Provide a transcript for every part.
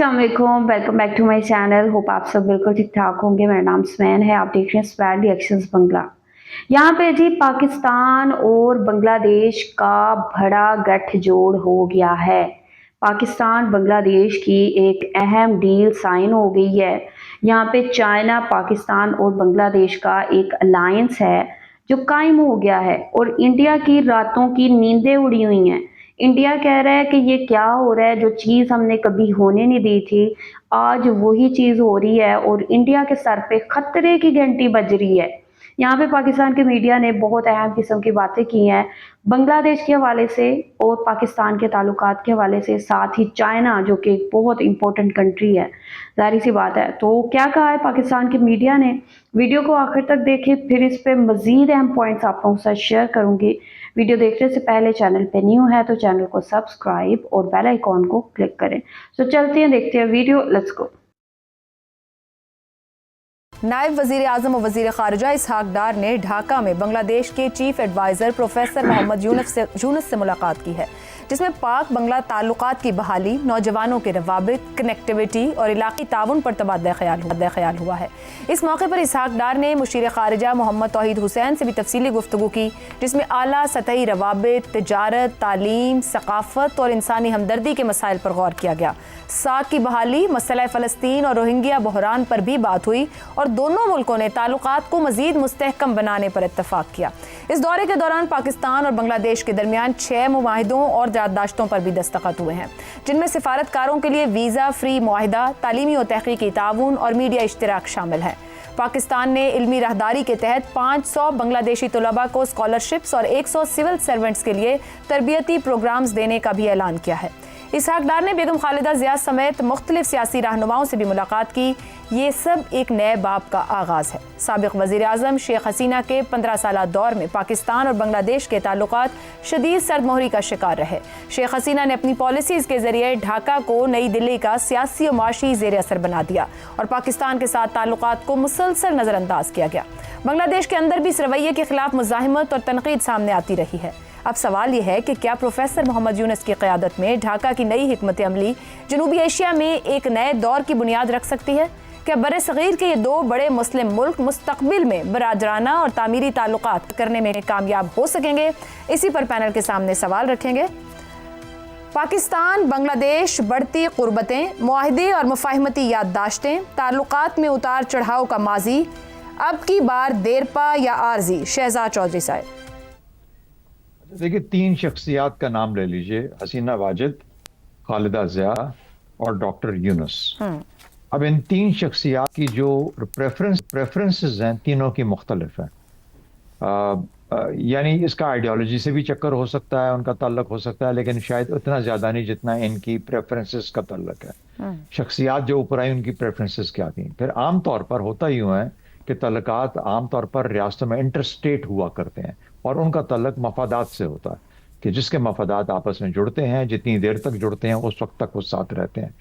अस्सलामुअलैकुम, welcome back to my channel. Hope आप सब बिल्कुल ठीक ठाक होंगे। मेरा नाम स्मैन है, आप देख रहे हैं स्पैड रिएक्शंस बंगला। यहाँ पे जी पाकिस्तान और बांग्लादेश का बड़ा गठजोड़ हो गया है। पाकिस्तान बांग्लादेश की एक अहम डील साइन हो गई है। यहाँ पे चाइना, पाकिस्तान और बांग्लादेश का एक अलायंस है जो कायम हो गया है और इंडिया की रातों की नींदें उड़ी हुई हैं। इंडिया कह रहा है कि ये क्या हो रहा है, जो चीज़ हमने कभी होने नहीं दी थी, आज वही चीज़ हो रही है और इंडिया के सर पे खतरे की घंटी बज रही है। यहाँ पे पाकिस्तान के मीडिया ने बहुत अहम किस्म की बातें की हैं बांग्लादेश के हवाले से और पाकिस्तान के ताल्लुकात के हवाले से, साथ ही चाइना जो कि एक बहुत इंपॉर्टेंट कंट्री है, ज़ाहिर सी बात है। तो क्या कहा है पाकिस्तान के मीडिया ने, वीडियो को आखिर तक देखें, फिर इस पे मज़ीद अहम पॉइंट्स आप लोगों के साथ शेयर करूँगी। वीडियो देखने से पहले चैनल पे न्यू है तो चैनल को सब्सक्राइब और बेल आइकॉन को क्लिक करें। तो चलते हैं, देखते हैं वीडियो, लेट्स गो। नायब वजीर आजम और वजीर खारजा इसहाक डार ने ढाका में बांग्लादेश के chief adviser professor Mohammad Yunus से मुलाकात की है, जिसमें पाक बांग्ला ताल्लुकात की बहाली, नौजवानों के रवाबित, कनेक्टिविटी और इलाक़ी ताउन पर तबादला ख्याल हुआ है। इस मौके पर इसहाक डार ने मुशीर खारजा मोहम्मद तौहीद हुसैन से भी तफसीली गुफ्तगू की, जिसमें आला सतही रवाबित, तिजारत, तालीम, सकाफत और इंसानी हमदर्दी के मसाइल पर गौर किया गया। साक की बहाली, मसला फ़लस्तीन और रोहिंग्या बहरान पर भी बात हुई और दोनों मुल्कों ने ताल्लुकात को मज़ीद मुस्तहकम बनाने पर इत्तफाक किया। इस दौरे के दौरान पाकिस्तान और बांग्लादेश के दरमियान 6 मुआहिदों और याददाश्तों पर भी दस्तखत हुए हैं, जिनमें सिफारतकारों के लिए वीज़ा फ्री मुआहिदा, तालीमी और तहकीकी ताउन और मीडिया इश्तराक शामिल है। पाकिस्तान ने इल्मी राहदारी के तहत 500 बांग्लादेशी तलबा को स्कॉलरशिप्स और 100 सिविल सर्वेंट्स के लिए तरबियती प्रोग्राम्स देने का भी ऐलान किया है। इसहाक डार ने बेगम खालिदा जिया समेत मुख्तलिफ सियासी रहनुमाओं से भी मुलाकात की। ये सब एक नए बाब का आगाज़ है। साबिक़ वज़ीर आज़म शेख हसीना के 15 साला दौर में पाकिस्तान और बांग्लादेश के ताल्लुकात शदीद सरदमोहरी का शिकार रहे। शेख हसीना ने अपनी पॉलिसीज़ के ज़रिए ढाका को नई दिल्ली का सियासी और माशी ज़ेर असर बना दिया और पाकिस्तान के साथ ताल्लुकात को मुसलसल नज़रअंदाज किया गया। बांग्लादेश के अंदर भी इस रवैये के खिलाफ मुज़ाहिमत और तनकीद सामने आती रही है। अब सवाल यह है कि क्या प्रोफेसर मोहम्मद यूनुस की क़यादत में ढाका की नई हिकमत अमली जनूबी एशिया में एक नए दौर की बुनियाद रख सकती है? क्या बरे सगीर के ये दो बड़े मुस्लिम मुल्क मुस्तकबिल में बरादराना और तामीरी ताल्लुकात करने में कामयाब हो सकेंगे? इसी पर पैनल के सामने सवाल रखेंगे। पाकिस्तान बांग्लादेश, बढ़ती क़ुर्बतें, मुआहिदे और मुफाहिमती याददाश्तें, ताल्लुकात में उतार चढ़ाव का माजी, अब की बार देरपा या आरजी? शहजाद चौधरी साहब। देखिए, 3 शख्सियात का नाम ले लीजिए, हसीना वाजिद, खालिदा जिया और डॉक्टर यूनुस। अब इन 3 शख्सियात की जो प्रेफरेंसेस हैं, तीनों की मुख्तलिफ हैं। यानी इसका आइडियोलॉजी से भी चक्कर हो सकता है, उनका ताल्लुक हो सकता है, लेकिन शायद उतना ज़्यादा नहीं जितना इनकी प्रेफरेंसेस का ताल्लुक है। शख्सियात जो ऊपर आई उनकी प्रेफरेंसेस क्या थी। फिर आम तौर पर होता यूँ है कि ताल्लुकात आम तौर पर रियासतों में इंटरस्टेट हुआ करते हैं और उनका ताल्लुक मफादात से होता है कि जिसके मफादात आपस में जुड़ते हैं, जितनी देर तक जुड़ते हैं उस वक्त तक वो साथ रहते हैं।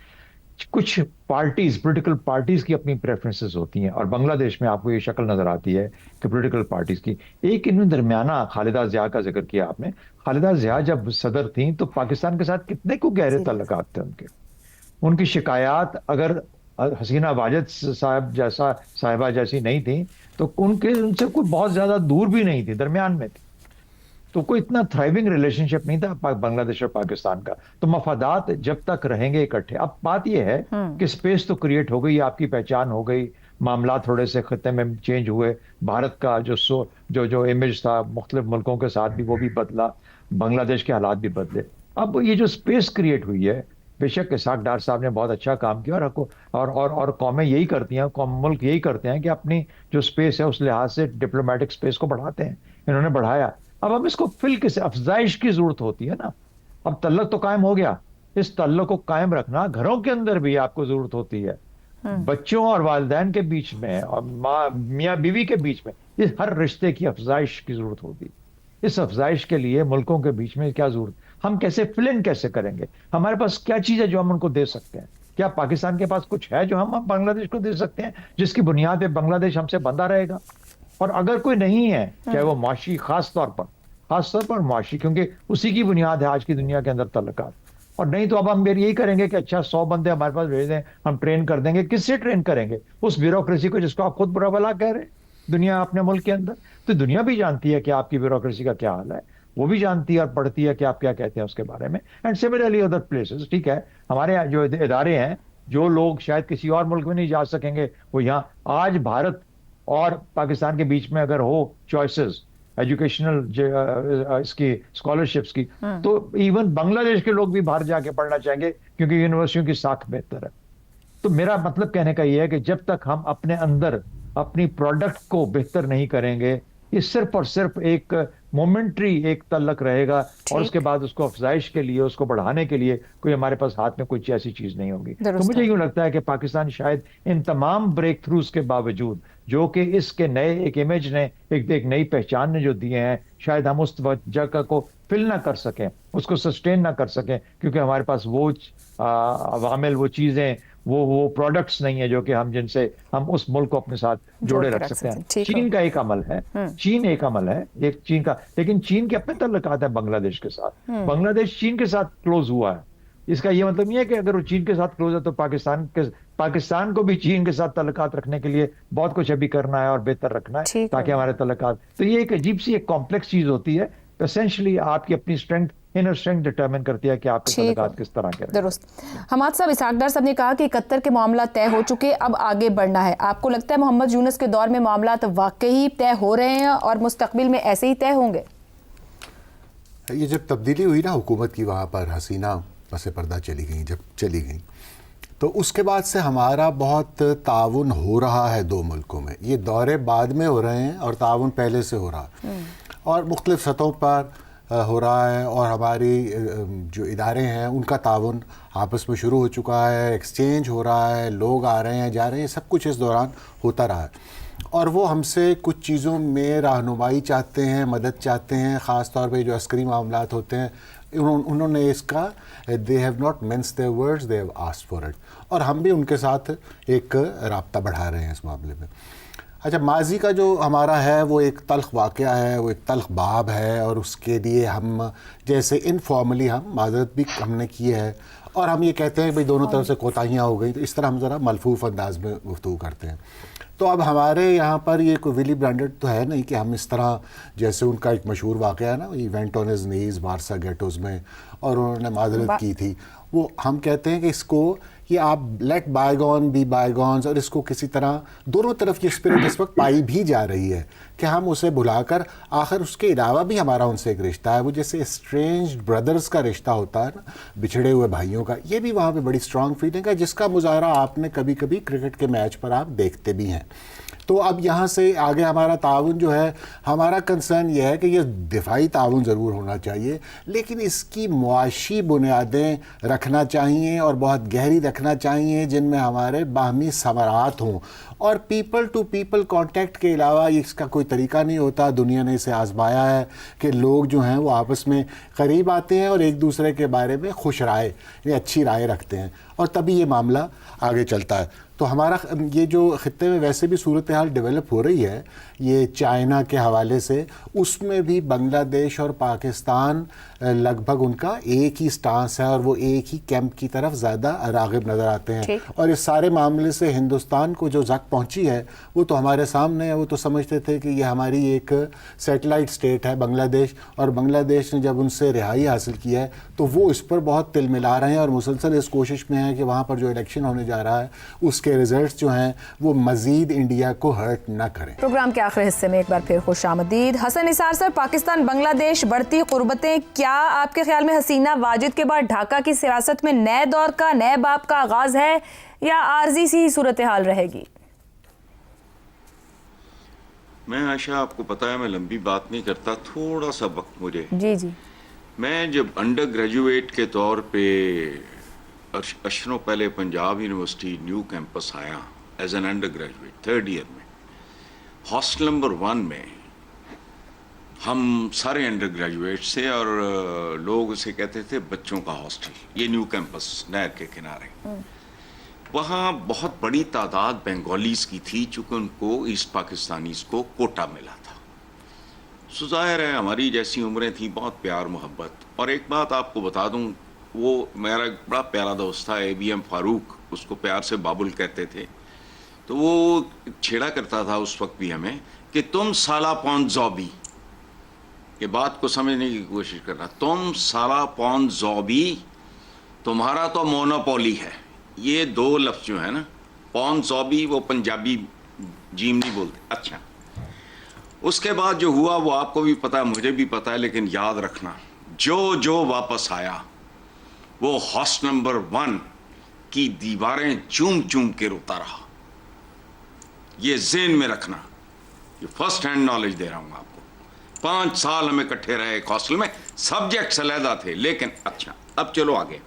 कुछ पार्टीज, पोलिटिकल पार्टीज की अपनी प्रेफरेंसेस होती हैं और बांग्लादेश में आपको ये शक्ल नजर आती है कि पोलिटिकल पार्टीज की एक इनमें दरमियाना, खालिदा जिया का जिक्र किया आपने। खालिदा जिया जब सदर थी तो पाकिस्तान के साथ कितने को गहरे ताल्लुकात थे उनके। उनकी शिकायत अगर हसीना वाजिद साहिबा जैसी नहीं थी तो उनसे कोई बहुत ज्यादा दूर भी नहीं थी, दरमियान में थी। तो कोई इतना थ्राइविंग रिलेशनशिप नहीं था बांग्लादेश और पाकिस्तान का। तो मफादात जब तक रहेंगे इकट्ठे। अब बात यह है कि स्पेस तो क्रिएट हो गई, आपकी पहचान हो गई, मामला थोड़े से खत्ते में चेंज हुए, भारत का जो इमेज था मुख्तलिफ मुल्कों के साथ भी वो भी बदला, बांग्लादेश के हालात भी बदले। अब ये जो स्पेस क्रिएट हुई है, बेशक इसहाक डार साहब ने बहुत अच्छा काम किया और कौमें यही करती हैं, मुल्क यही करते हैं कि अपनी जो स्पेस है उस लिहाज से डिप्लोमेटिक स्पेस को बढ़ाते हैं। इन्होंने बढ़ाया। अब हम इसको फिल किसे, अफजाइश की जरूरत होती है ना। अब तल्लक तो कायम हो गया, इस तल्लक को कायम रखना घरों के अंदर भी आपको जरूरत होती है, बच्चों और वालिदैन के बीच में और मियाँ बीवी के बीच में, इस हर रिश्ते की अफजाइश की जरूरत होती है। इस अफजाइश के लिए मुल्कों के बीच में क्या जरूरत, हम कैसे फिल इन कैसे करेंगे, हमारे पास क्या चीज है जो हम उनको दे सकते हैं? क्या पाकिस्तान के पास कुछ है जो हम बांग्लादेश को दे सकते हैं जिसकी बुनियाद पे बांग्लादेश हमसे बंधा रहेगा? और अगर कोई नहीं है, चाहे वो माशी, खास तौर पर माशी, क्योंकि उसी की बुनियाद है आज की दुनिया के अंदर ताल्लुकात, और नहीं तो अब हम फिर यही करेंगे कि अच्छा 100 बंदे हमारे पास भेज दें, हम ट्रेन कर देंगे। किससे ट्रेन करेंगे? उस ब्यूरोक्रेसी को जिसको आप खुद बुरा भला कह रहे हैं दुनिया, अपने मुल्क के अंदर। तो दुनिया भी जानती है कि आपकी ब्यूरोक्रेसी का क्या हाल है, वो भी जानती है और पढ़ती है कि आप क्या कहते हैं उसके बारे में। एंड सिमिलरली अदर प्लेसेस, ठीक है, हमारे यहाँ जो इदारे हैं, जो लोग शायद किसी और मुल्क में नहीं जा सकेंगे, वो यहाँ आज भारत और पाकिस्तान के बीच में अगर हो चॉइसेस एजुकेशनल इसकी स्कॉलरशिप्स की, तो इवन बांग्लादेश के लोग भी बाहर जाके पढ़ना चाहेंगे क्योंकि यूनिवर्सिटियों की साख बेहतर है। तो मेरा मतलब कहने का यह है कि जब तक हम अपने अंदर अपनी प्रोडक्ट को बेहतर नहीं करेंगे, ये सिर्फ और सिर्फ एक मोमेंट्री एक तल्लक रहेगा, और उसके बाद उसको अफजाइश के लिए, उसको बढ़ाने के लिए कोई हमारे पास हाथ में कोई ऐसी चीज नहीं होगी। तो मुझे यूं लगता है कि पाकिस्तान शायद इन तमाम ब्रेक थ्रूज के बावजूद, जो कि इसके नए एक इमेज ने, एक नई पहचान ने जो दिए हैं, शायद हम उस जगह को फिल ना कर सकें, उसको सस्टेन ना कर सकें, क्योंकि हमारे पास वो अवामिल, वो चीजें, वो प्रोडक्ट्स नहीं है जो कि हम जिनसे हम उस मुल्क को अपने साथ जोड़े रख सकते हैं। चीन का एक अमल है, चीन एक अमल है, एक चीन का, लेकिन चीन के अपने तल्लुकात है बांग्लादेश के साथ। बांग्लादेश चीन के साथ क्लोज हुआ है। इसका ये मतलब नहीं है कि अगर वो चीन के साथ क्लोज है तो पाकिस्तान को भी चीन के साथ तल्लुकात रखने के लिए बहुत कुछ अभी करना है और बेहतर रखना है ताकि हमारे तल्लुकात। तो ये एक अजीब सी एक कॉम्प्लेक्स चीज होती है। एसेंशियली आपकी अपनी स्ट्रेंथ, इनर स्ट्रेंथ डिटरमिन करती है कि आपके तल्लुकात किस तरह के। दुरुस्त। हमाद साहब, इसहाकडार साहब ने कहा कि 71 के मामला तय हो चुके, अब आगे बढ़ना है। आपको लगता है मोहम्मद यूनुस के दौर में मामला तो वाकई तय हो रहे हैं और मुस्तकबिल में ऐसे ही तय होंगे? ये जब तब्दीली हुई ना हुकूमत की, वहाँ पर हसीना पसे पर्दा चली गई, तो उसके बाद से हमारा बहुत ताउन हो रहा है दो मुल्कों में। ये दौरे बाद में हो रहे हैं और ताउन पहले से हो रहा है और मुख्तलिफ सतहों पर हो रहा है। और हमारी जो इदारे हैं उनका ताउन आपस में शुरू हो चुका है, एक्सचेंज हो रहा है, लोग आ रहे हैं, जा रहे हैं, सब कुछ इस दौरान होता रहा है। और वो हमसे कुछ चीज़ों में रहनुमाई चाहते हैं, मदद चाहते हैं, ख़ास तौर पे जो अस्करी मामलात होते हैं, उन्होंने इसका they have not minced their words, they have asked for it. और हम भी उनके साथ एक राब्ता बढ़ा रहे हैं इस मामले में। अच्छा, माजी का जो हमारा है वो एक तल्ख वाक़या है, वो एक तल्ख बाब है, और उसके लिए हम जैसे इनफॉर्मली हम माजरत भी हमने की है, और हम ये कहते हैं भाई दोनों तरफ से कोताहियाँ हो गई, तो इस तरह हम ज़रा मलफूफ अंदाज में गुफ्तगू करते हैं। तो अब हमारे यहाँ पर ये कोई विली ब्रांडेड तो है नहीं कि हम इस तरह, जैसे उनका एक मशहूर वाक़या है ना, he went on his knees Warsaw ghettos में, और उन्होंने माजरत की थी। वो हम कहते हैं कि इसको, ये आप लेट बायगॉन बी बायगॉन्स, और इसको किसी तरह दोनों तरफ ये स्पिरिट इस वक्त पाई भी जा रही है कि हम उसे भुलाकर, आखिर उसके अलावा भी हमारा उनसे एक रिश्ता है, वो जैसे स्ट्रेंज ब्रदर्स का रिश्ता होता है ना, बिछड़े हुए भाइयों का, ये भी वहाँ पे बड़ी स्ट्रॉन्ग फीलिंग है, जिसका मुजाहरा आपने कभी कभी क्रिकेट के मैच पर आप देखते भी हैं। तो अब यहाँ से आगे हमारा ताउन जो है, हमारा कंसर्न ये है कि ये दिफाई ताउन ज़रूर होना चाहिए, लेकिन इसकी मुआशी बुनियादें रखना चाहिए और बहुत गहरी रखना चाहिए, जिनमें हमारे बाहमी समरात हों। और पीपल टू पीपल कांटेक्ट के अलावा इसका कोई तरीका नहीं होता। दुनिया ने इसे आजमाया है कि लोग जो हैं वो आपस में करीब आते हैं और एक दूसरे के बारे में खुश राय या अच्छी राय रखते हैं, और तभी ये मामला आगे चलता है। तो हमारा ये जो ख़ित्ते में वैसे भी सूरत हाल डेवलप हो रही है, ये चाइना के हवाले से, उसमें भी बांग्लादेश और पाकिस्तान लगभग उनका एक ही स्टांस है, और वो एक ही कैंप की तरफ ज़्यादा राग़िब नज़र आते हैं। और इस सारे मामले से हिंदुस्तान को जो ज़क पहुंची है वो तो हमारे सामने है। वो तो समझते थे कि ये हमारी एक सैटेलाइट स्टेट है बांग्लादेश, और बांग्लादेश ने जब उनसे रिहाई हासिल किया है तो वो इस पर बहुत तिल मिला रहे हैं और मुसलसल इस कोशिश में है कि वहाँ पर जो इलेक्शन होने जा रहा है उसके रिजल्ट्स जो हैं वो मज़ीद इंडिया को हर्ट ना करें। प्रोग्राम के आखिरी हिस्से में एक बार फिर खुशामदीद। हसन निसार सर, पाकिस्तान बांग्लादेश बढ़ती कुर्बतें, क्या आपके ख्याल में हसीना वाजिद के बाद ढाका की सियासत में नए दौर का, नए बाब का आगाज है, या आर्जी सी सूरत हाल रहेगी? मैं आशा, आपको पता है मैं लंबी बात नहीं करता, थोड़ा सा वक्त मुझे। जी। मैं जब अंडर ग्रेजुएट के तौर पे अशरों पहले पंजाब यूनिवर्सिटी न्यू कैंपस आया as an undergraduate 3rd year में, हॉस्टल नंबर 1 में हम सारे अंडर ग्रेजुएट से, और लोग उसे कहते थे बच्चों का हॉस्टल। ये न्यू कैंपस नहर के किनारे, वहाँ बहुत बड़ी तादाद बंगालीज की थी, चूँकि उनको ईस्ट पाकिस्तानीज को कोटा मिला था। सो ज़ाहिर है हमारी जैसी उम्रें थी, बहुत प्यार मोहब्बत। और एक बात आपको बता दूं, वो मेरा एक बड़ा प्यारा दोस्त था ABM फारूक, उसको प्यार से बाबुल कहते थे। तो वो छेड़ा करता था उस वक्त भी हमें कि तुम साला पौनजौबी, ये बात को समझने की कोशिश करना, तुम साला पौनजौबी, तुम्हारा तो मोनोपोली है। ये दो लफ्ज जो है ना, पौनजौबी, वो पंजाबी जीम नहीं बोलते। अच्छा, उसके बाद जो हुआ वो आपको भी पता है, मुझे भी पता है, लेकिन याद रखना, जो वापस आया वो हाउस नंबर 1 की दीवारें चूम चूम के रोता रहा। ये ज़हन में रखना, ये फर्स्ट हैंड नॉलेज दे रहा हूं आपको। 5 साल हम इकट्ठे रहे एक हॉस्टल में, सब्जेक्ट्स अलहदा थे, लेकिन अच्छा, अब चलो आगे।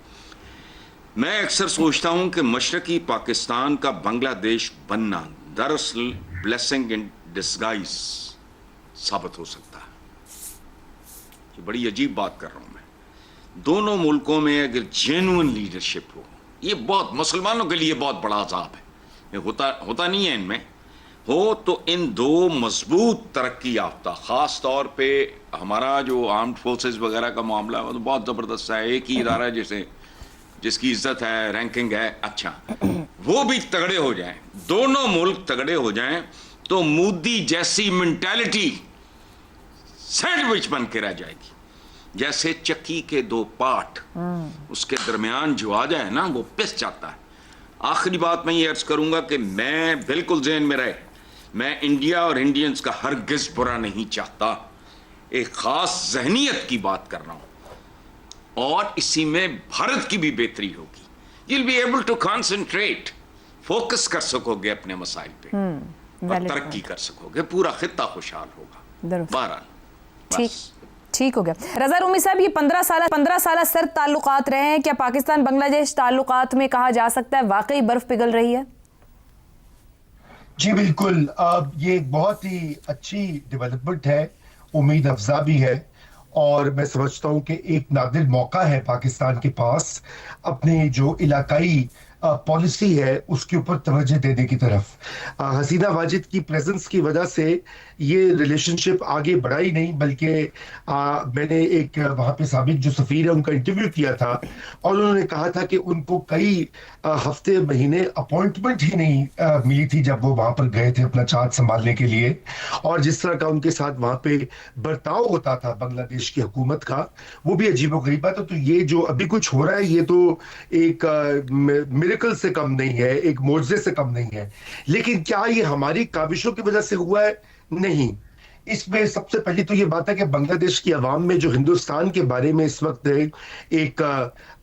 मैं अक्सर सोचता हूं कि मशरकी पाकिस्तान का बांग्लादेश बनना दरअसल ब्लेसिंग इन डिस्गाइज साबित हो सकता है। ये बड़ी अजीब बात कर रहा हूं मैं। दोनों मुल्कों में अगर जेन्युइन लीडरशिप हो, ये बहुत मुसलमानों के लिए बहुत बड़ा अजाब है, ये होता नहीं है इनमें, हो तो इन दो मजबूत तरक्की याफ्ता, खास तौर पे हमारा जो आर्म्ड फोर्सेस वगैरह का मामला है वो तो बहुत ज़बरदस्त है। एक ही इदारा है जिसकी इज्जत है, रैंकिंग है, अच्छा, वो भी तगड़े हो जाएं, दोनों मुल्क तगड़े हो जाएं, तो मोदी जैसी मेंटालिटी सैंडविच बन के रह जाएगी। जैसे चक्की के 2 पार्ट, उसके दरमियान जो आ जाए ना, वो पिस जाता है। आखिरी बात मैं ये अर्ज करूंगा कि मैं बिल्कुल ज़हन में रहे, मैं इंडिया और इंडियंस का हरगिज़ बुरा नहीं चाहता, एक खास जहनीत की बात कर रहा हूं, और इसी में भारत की भी बेहतरी होगी। You'll be able to concentrate, focus कर सकोगे अपने मसाइल पे, और तरक्की कर सकोगे, पूरा खित्ता खुशहाल होगा। बहरहाल, ठीक ठीक हो गया। रज़ा रूमी साहब, ये 15 साल सर्द ताल्लुकात रहे हैं, क्या पाकिस्तान बांग्लादेश ताल्लुकात में कहा जा सकता है वाकई बर्फ पिघल रही है? जी बिल्कुल, ये एक बहुत ही अच्छी डेवलपमेंट है, उम्मीद अफजा भी है, और मैं समझता हूं कि एक नादिर मौका है पाकिस्तान के पास अपने जो इलाकाई पॉलिसी है उसके ऊपर तवज्जो देने की तरफ। हसीना वाजिद की प्रेजेंस की वजह से ये रिलेशनशिप आगे बढ़ा ही नहीं, बल्कि मैंने एक वहाँ पे साबिक जो सफीर है उनका इंटरव्यू किया था, और उन्होंने कहा था कि उनको कई हफ्ते महीने अपॉइंटमेंट ही नहीं मिली थी जब वो वहाँ पर गए थे अपना चार्ज संभालने के लिए। और जिस तरह का उनके साथ वहाँ पे बर्ताव होता था बांग्लादेश की हुकूमत का, वो भी अजीबोगरीब बात है। तो ये जो अभी कुछ हो रहा है, ये तो एक मिरेकल से कम नहीं है, एक मोज़े से कम नहीं है। लेकिन क्या ये हमारी काविशों की वजह से हुआ है? नहीं। इसमें सबसे पहली तो ये बात है कि बांग्लादेश की आवाम में जो हिंदुस्तान के बारे में इस वक्त एक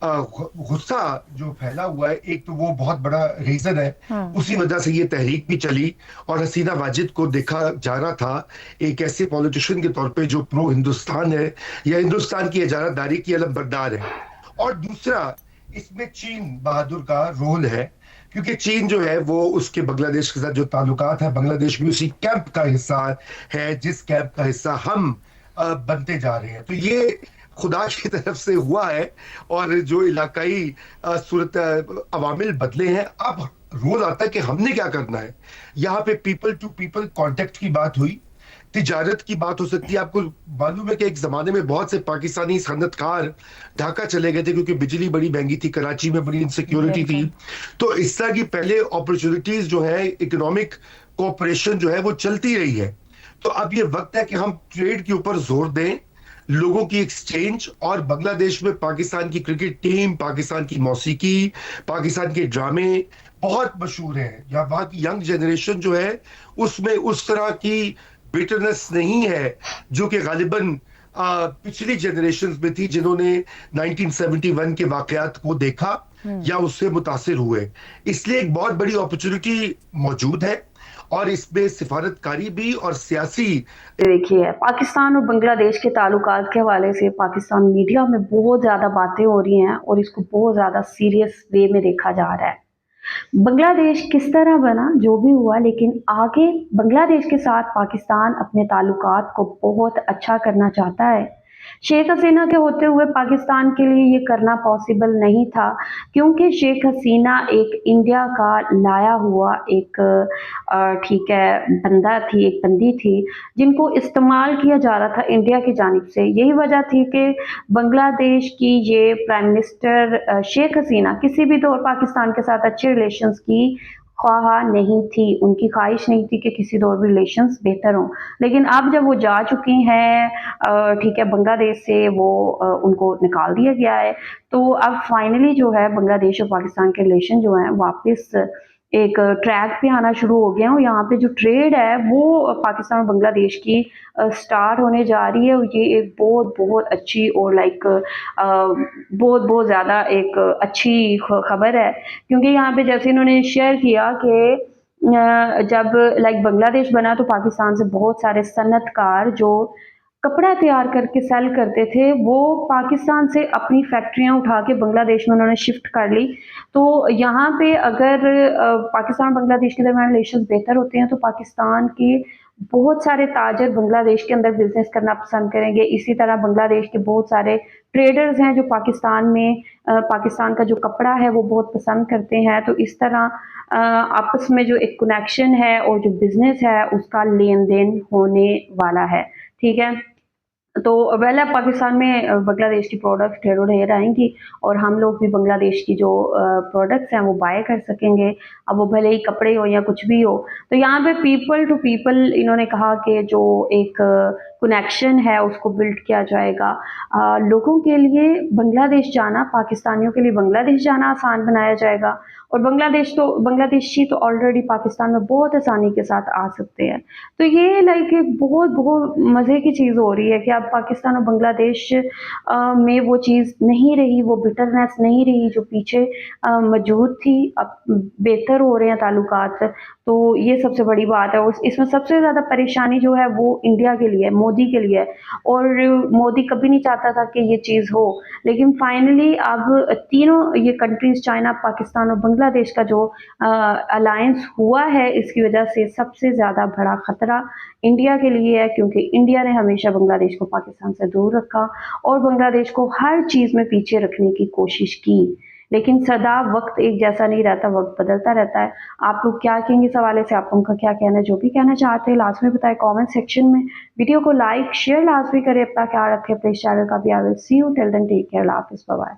गुस्सा जो फैला हुआ है, एक तो वो बहुत बड़ा रीजन है, उसी वजह से ये तहरीक भी चली, और हसीना वाजिद को देखा जा रहा था एक ऐसे पॉलिटिशियन के तौर पे जो प्रो हिंदुस्तान है या हिंदुस्तान की इजारादारी की अलमबरदार है। और दूसरा, इसमें चीन बहादुर का रोल है, क्योंकि चीन जो है वो उसके बांग्लादेश के साथ जो ताल्लुकात है, बांग्लादेश भी उसी कैंप का हिस्सा है जिस कैंप का हिस्सा हम बनते जा रहे हैं। तो ये खुदा की तरफ से हुआ है, और जो इलाकाई सूरत अवामिल बदले हैं, अब रोल आता है कि हमने क्या करना है। यहाँ पे पीपल टू पीपल कांटेक्ट की बात हुई, तिजारत की बात हो सकती है। आपको मालूम है कि एक जमाने में बहुत से पाकिस्तानी सनतकार ढाका चले गए थे क्योंकि बिजली बड़ी महंगी थी, कराची में बड़ी इनसिक्योरिटी थी। तो इस तरह की पहले अपॉर्चुनिटीज जो है, इकोनॉमिक कोऑपरेशन जो है वो चलती रही है। तो अब ये वक्त है कि हम ट्रेड के ऊपर जोर दें, लोगों की एक्सचेंज। और बांग्लादेश में पाकिस्तान की क्रिकेट टीम, पाकिस्तान की मौसीकी, पाकिस्तान के ड्रामे बहुत मशहूर हैं। या वहाँ की यंग जनरेशन जो है उसमें उस तरह की बिटरनेस नहीं है जो कि गालिबन पिछली जनरेशन में थी, जिन्होंने 1971 के वाकयात को देखा या उससे मुतासिर हुए। इसलिए एक बहुत बड़ी अपॉर्चुनिटी मौजूद है, और इसमें सिफारतकारी भी और सियासी। देखिए, पाकिस्तान और बांग्लादेश के ताल्लुकात के हवाले से पाकिस्तान मीडिया में बहुत ज़्यादा बातें हो रही हैं और इसको बहुत ज़्यादा सीरियस वे में देखा जा रहा है। बांग्लादेश किस तरह बना जो भी हुआ, लेकिन आगे बांग्लादेश के साथ पाकिस्तान अपने ताल्लुकात को बहुत अच्छा करना चाहता है, शेख हसीना के होते हुए पाकिस्तान के लिए ये करना पॉसिबल नहीं था, क्योंकि शेख हसीना एक इंडिया का लाया हुआ एक ठीक है बंदा थी, एक बंदी थी जिनको इस्तेमाल किया जा रहा था इंडिया की जानिब से। यही वजह थी कि बांग्लादेश की ये प्राइम मिनिस्टर शेख हसीना किसी भी दौर पाकिस्तान के साथ अच्छे रिलेशंस की ख्वाह नहीं थी, उनकी ख्वाहिश नहीं थी कि किसी दौर भी रिलेशंस बेहतर हों। लेकिन अब जब वो जा चुकी हैं ठीक है बांग्लादेश से, वो उनको निकाल दिया गया है, तो अब फाइनली जो है बांग्लादेश और पाकिस्तान के रिलेशन जो हैं वापस एक ट्रैक पे आना शुरू हो गए हैं और यहाँ पे जो ट्रेड है वो पाकिस्तान और बांग्लादेश की स्टार्ट होने जा रही है। और ये एक बहुत बहुत अच्छी और लाइक बहुत बहुत ज़्यादा एक अच्छी खबर है, क्योंकि यहाँ पे जैसे इन्होंने शेयर किया कि जब लाइक बांग्लादेश बना तो पाकिस्तान से बहुत सारे सनतकार जो कपड़ा तैयार करके सेल करते थे, वो पाकिस्तान से अपनी फैक्ट्रियां उठा के बांग्लादेश में उन्होंने शिफ्ट कर ली। तो यहाँ पे अगर पाकिस्तान और बांग्लादेश के दरमियान रिलेशंस बेहतर होते हैं तो पाकिस्तान के बहुत सारे ताजर बांग्लादेश के अंदर बिजनेस करना पसंद करेंगे। इसी तरह बांग्लादेश के बहुत सारे ट्रेडर्स हैं जो पाकिस्तान में पाकिस्तान का जो कपड़ा है वो बहुत पसंद करते हैं। तो इस तरह आपस में जो एक कनेक्शन है और जो बिजनेस है उसका लेन देन होने वाला है। ठीक है, तो वेल अब पाकिस्तान में बांग्लादेश की प्रोडक्ट्स ढेरों ढेर आएंगी और हम लोग भी बांग्लादेश की जो प्रोडक्ट्स हैं वो बाय कर सकेंगे, अब वो भले ही कपड़े हो या कुछ भी हो। तो यहाँ पे पीपल टू पीपल इन्होंने कहा कि जो एक कनेक्शन है उसको बिल्ड किया जाएगा। लोगों के लिए बांग्लादेश जाना, पाकिस्तानियों के लिए बांग्लादेश जाना आसान बनाया जाएगा और बांग्लादेशी तो ऑलरेडी पाकिस्तान में बहुत आसानी के साथ आ सकते हैं। तो ये लाइक एक बहुत बहुत मज़े की चीज़ हो रही है कि अब पाकिस्तान और बांग्लादेश में वो चीज़ नहीं रही, वो बिटरनेस नहीं रही जो पीछे मौजूद थी, अब बेहतर हो रहे हैं ताल्लुकात। तो ये सबसे बड़ी बात है और इसमें सबसे ज़्यादा परेशानी जो है वो इंडिया के लिए है, मोदी के लिए है और मोदी कभी नहीं चाहता था कि ये चीज़ हो। लेकिन फाइनली अब तीनों ये कंट्रीज़ चाइना, पाकिस्तान और बांग्लादेश का जो अलायंस हुआ है, इसकी वजह से सबसे ज़्यादा बड़ा ख़तरा इंडिया के लिए है, क्योंकि इंडिया ने हमेशा बांग्लादेश को पाकिस्तान से दूर रखा और बांग्लादेश को हर चीज़ में पीछे रखने की कोशिश की। लेकिन सदा वक्त एक जैसा नहीं रहता, वक्त बदलता रहता है। आप लोग क्या कहेंगे इस हवाले से, आप उनका क्या कहना है? जो भी कहना चाहते हैं लाजमी बताएं कमेंट सेक्शन में। वीडियो को लाइक शेयर लाजमी करें, अपना ख्याल रखें, अपने चैनल का भी। I will see you till then, take care, अल्लाह हाफिज़, बाय बाय।